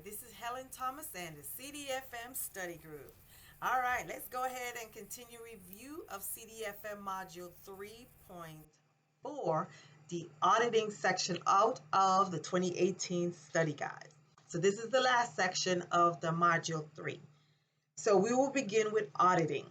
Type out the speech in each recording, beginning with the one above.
This is Helen Thomas and the CDFM study group. All right, let's go ahead and continue review of CDFM module 3.4, the auditing section out of the 2018 study guide. So this is the last section of the module 3. So we will begin with auditing.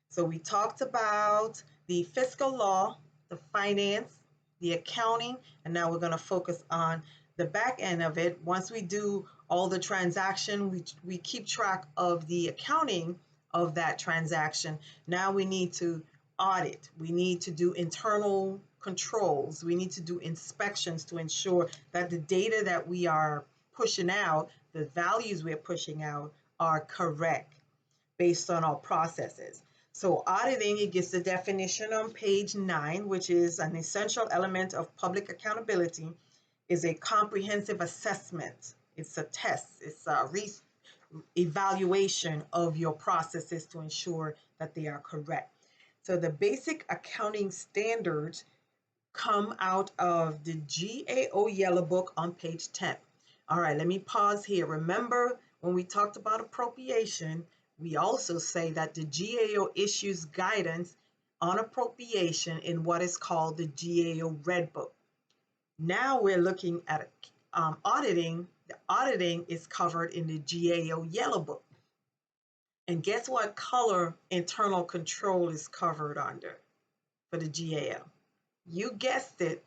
So we talked about the fiscal law, the finance, the accounting, and now we're going to focus on the back end of it. Once we do all the transaction, we keep track of the accounting of that transaction. Now we need to audit. We need to do internal controls. We need to do inspections to ensure that the data that we are pushing out, the values we're pushing out, are correct based on our processes. So auditing, it gives the definition on page 9, which is an essential element of public accountability, is a comprehensive assessment. It's a test. It's a evaluation of your processes to ensure that they are correct. So the basic accounting standards come out of the GAO Yellow Book on page 10. All right, let me pause here. Remember when we talked about appropriation, we also say that the GAO issues guidance on appropriation in what is called the GAO Red Book. Now we're looking at auditing. The auditing is covered in the GAO Yellow Book. And guess what color internal control is covered under for the GAO? You guessed it,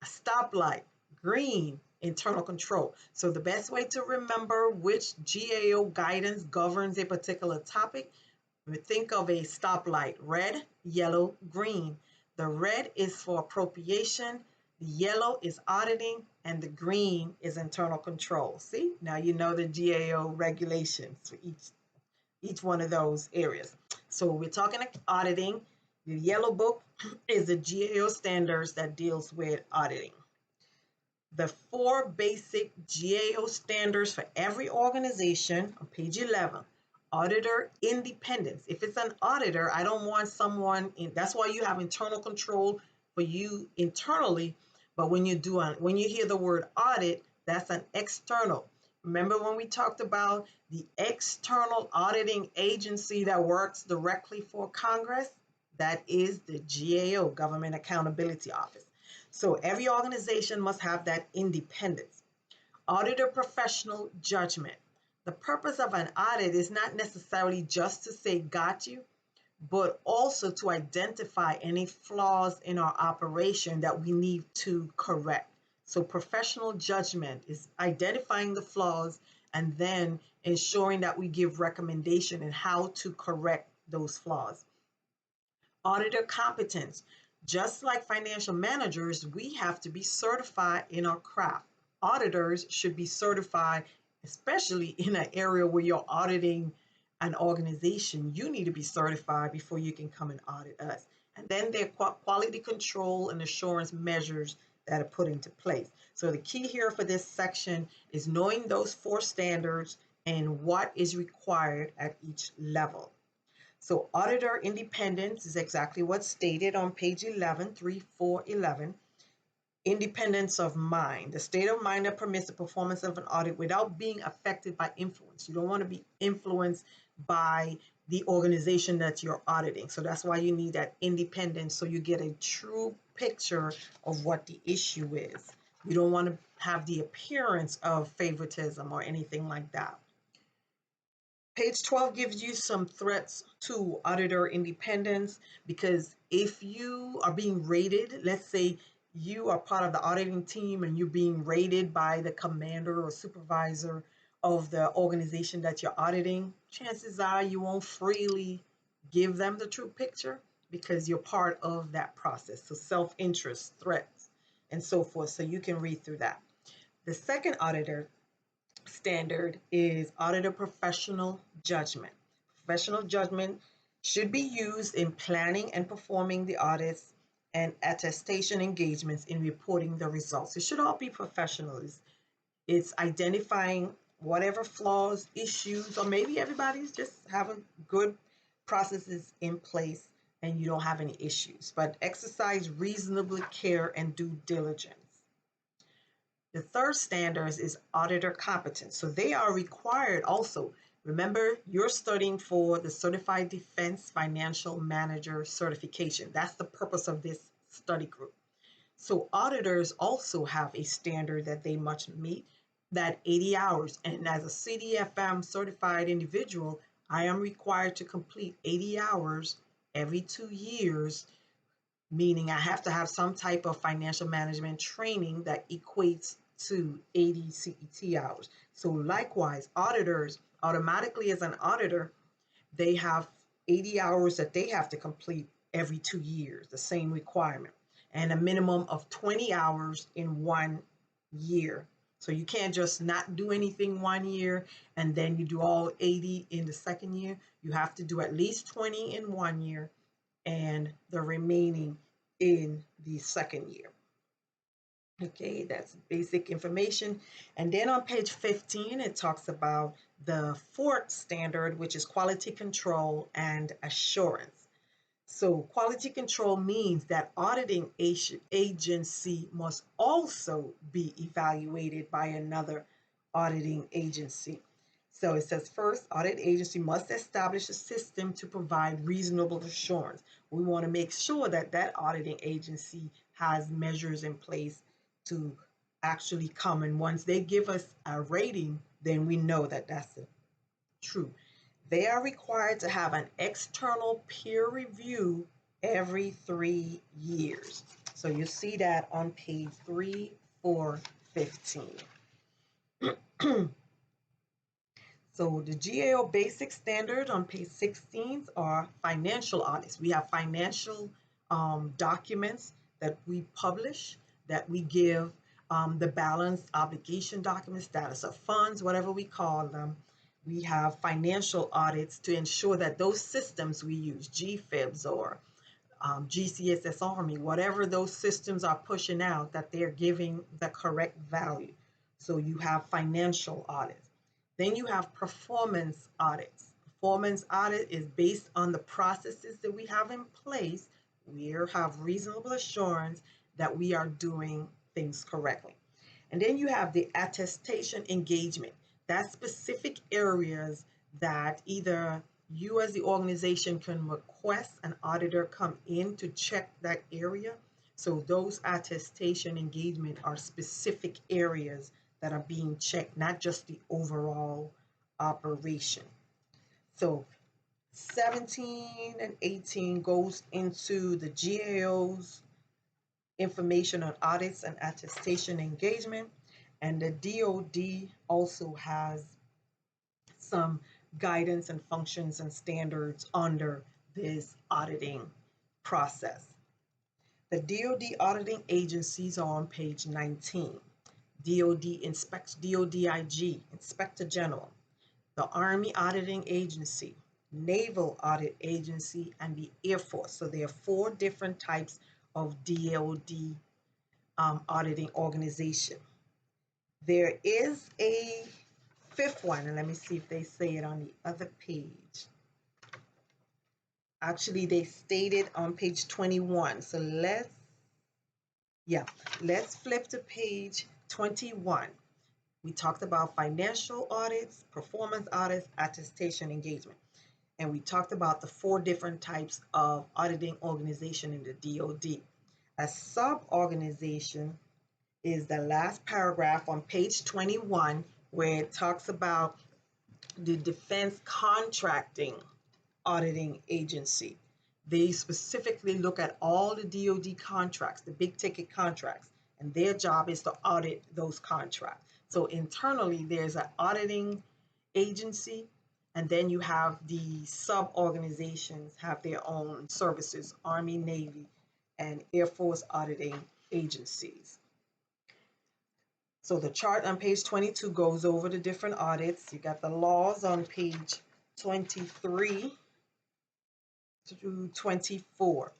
a stoplight, green, internal control. So the best way to remember which GAO guidance governs a particular topic, we think of a stoplight, red, yellow, green. The red is for appropriation, the yellow is auditing, and the green is internal control. See, now you know the GAO regulations for each one of those areas. So we're talking auditing. The yellow book is the GAO standards that deals with auditing. The 4 basic GAO standards for every organization on page 11. Auditor independence. If it's an auditor, I don't want someone in, that's why you have internal control for you internally. But when you hear the word audit, that's an external. Remember when we talked about the external auditing agency that works directly for Congress? That is the GAO, Government Accountability Office. So every organization must have that independence. Auditor professional judgment. The purpose of an audit is not necessarily just to say got you, but also to identify any flaws in our operation that we need to correct. So professional judgment is identifying the flaws and then ensuring that we give recommendation in how to correct those flaws. Auditor competence. Just like financial managers, we have to be certified in our craft. Auditors should be certified, especially in an area where you're auditing an organization. You need to be certified before you can come and audit us. And then there are quality control and assurance measures that are put into place. So the key here for this section is knowing those 4 standards and what is required at each level. So auditor independence is exactly what's stated on page 11, 3, 4, 11. Independence of mind, the state of mind that permits the performance of an audit without being affected by influence. You don't want to be influenced by the organization that you're auditing. So that's why you need that independence so you get a true picture of what the issue is. You don't want to have the appearance of favoritism or anything like that. Page 12 gives you some threats to auditor independence, because if you are being rated, let's say you are part of the auditing team and you're being rated by the commander or supervisor of the organization that you're auditing, chances are you won't freely give them the true picture because you're part of that process. So self-interest, threats, and so forth. So you can read through that. The second auditor standard is auditor professional judgment. Professional judgment should be used in planning and performing the audits and attestation engagements in reporting the results. It should all be professional. It's identifying whatever flaws, issues, or maybe everybody's just having good processes in place and you don't have any issues. But exercise reasonable care and due diligence. The third standard is Auditor Competence. So they are required also. Remember, you're studying for the Certified Defense Financial Manager certification. That's the purpose of this study group. So auditors also have a standard that they must meet, that 80 hours. And as a CDFM certified individual, I am required to complete 80 hours every 2 years, meaning I have to have some type of financial management training that equates to 80 CET hours. So likewise, auditors automatically as an auditor, they have 80 hours that they have to complete every 2 years, the same requirement, and a minimum of 20 hours in 1 year. So you can't just not do anything 1 year and then you do all 80 in the second year. You have to do at least 20 in 1 year and the remaining in the second year. Okay, that's basic information. And then on page 15, it talks about the fourth standard, which is quality control and assurance. So quality control means that auditing agency must also be evaluated by another auditing agency. So it says first, audit agency must establish a system to provide reasonable assurance. We want to make sure that that auditing agency has measures in place to actually come. And once they give us a rating, then we know that that's true. They are required to have an external peer review every 3 years. So you see that on page 3, 4, 15. So the GAO basic standard on page 16 are financial audits. We have financial documents that we publish, that we give the balance obligation documents, status of funds, whatever we call them. We have financial audits to ensure that those systems we use, GFIBs or GCSS Army, whatever those systems are pushing out, that they're giving the correct value. So you have financial audits. Then you have performance audits. Performance audit is based on the processes that we have in place. We have reasonable assurance that we are doing things correctly. And then you have the attestation engagement. That's specific areas that either you as the organization can request an auditor come in to check that area. So those attestation engagement are specific areas that are being checked, not just the overall operation. So 17 and 18 goes into the GAO's information on audits and attestation engagement. And the DOD also has some guidance and functions and standards under this auditing process. The DOD auditing agencies are on page 19. DOD inspects DODIG, Inspector General, the Army Auditing Agency, Naval Audit Agency, and the Air Force. So there are 4 different types of DOD auditing organization. There is a 5th one, and let me see if they say it on the other page. Actually, they state it on page 21. So let's flip to page 21. We talked about financial audits, performance audits, attestation engagement. And we talked about the 4 different types of auditing organization in the DOD. A sub-organization is the last paragraph on page 21, where it talks about the Defense Contracting Auditing Agency. They specifically look at all the DoD contracts, the big ticket contracts, and their job is to audit those contracts. So internally, there's an auditing agency, and then you have the sub-organizations have their own services, Army, Navy, and Air Force auditing agencies. So the chart on page 22 goes over the different audits. You got the laws on page 23 through 24.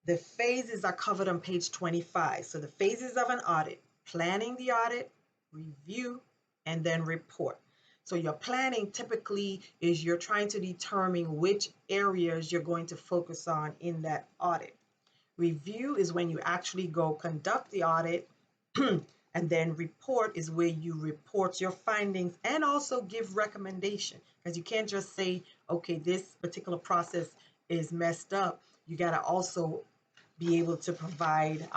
The phases are covered on page 25. So the phases of an audit: planning the audit, review, and then report. So your planning typically is you're trying to determine which areas you're going to focus on in that audit. Review is when you actually go conduct the audit, And then report is where you report your findings and also give recommendation, because you can't just say, okay, this particular process is messed up. You got to also be able to provide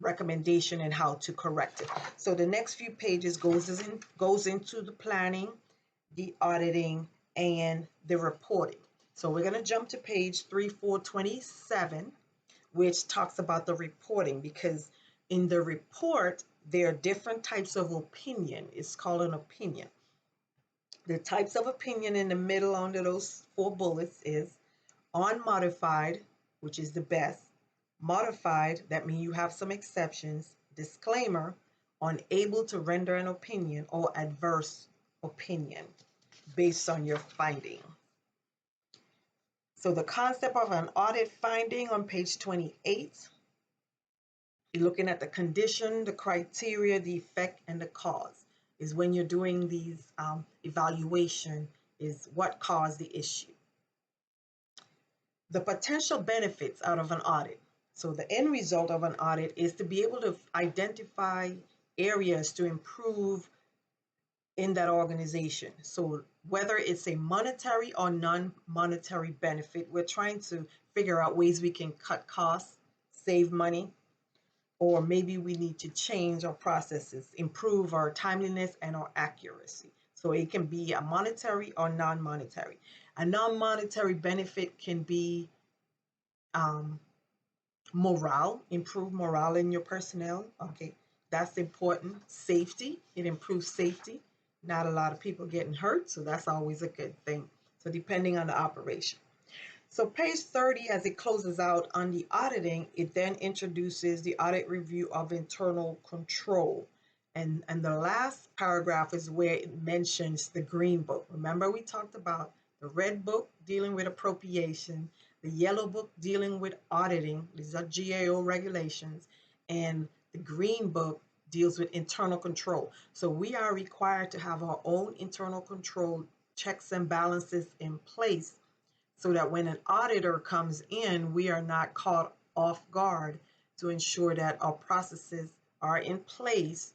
recommendation and how to correct it. So the next few pages goes into the planning, the auditing, and the reporting. So we're going to jump to page 3427, which talks about the reporting, because in the report, there are different types of opinion. It's called an opinion. The types of opinion in the middle under those 4 bullets is unmodified, which is the best; modified, that means you have some exceptions; disclaimer, unable to render an opinion; or adverse opinion based on your finding. So the concept of an audit finding on page 28, you're looking at the condition, the criteria, the effect, and the cause. Is when you're doing these evaluation, is what caused the issue. The potential benefits out of an audit. So the end result of an audit is to be able to identify areas to improve in that organization. So whether it's a monetary or non-monetary benefit, we're trying to figure out ways we can cut costs, save money, or maybe we need to change our processes, improve our timeliness and our accuracy. So it can be a monetary or non-monetary. A non-monetary benefit can be morale, improve morale in your personnel. Okay, that's important. Safety, it improves safety. Not a lot of people getting hurt, so that's always a good thing. So depending on the operation. So page 30, as it closes out on the auditing, it then introduces the audit review of internal control. And the last paragraph is where it mentions the green book. Remember, we talked about the red book dealing with appropriation, the yellow book dealing with auditing, these are GAO regulations, and the green book deals with internal control. So we are required to have our own internal control checks and balances in place, so that when an auditor comes in, we are not caught off guard, to ensure that our processes are in place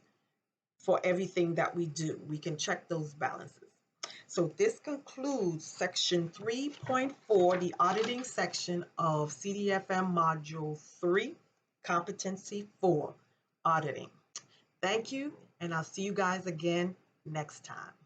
for everything that we do. We can check those balances. So this concludes section 3.4, the auditing section of CDFM module 3, competency 4, auditing. Thank you, and I'll see you guys again next time.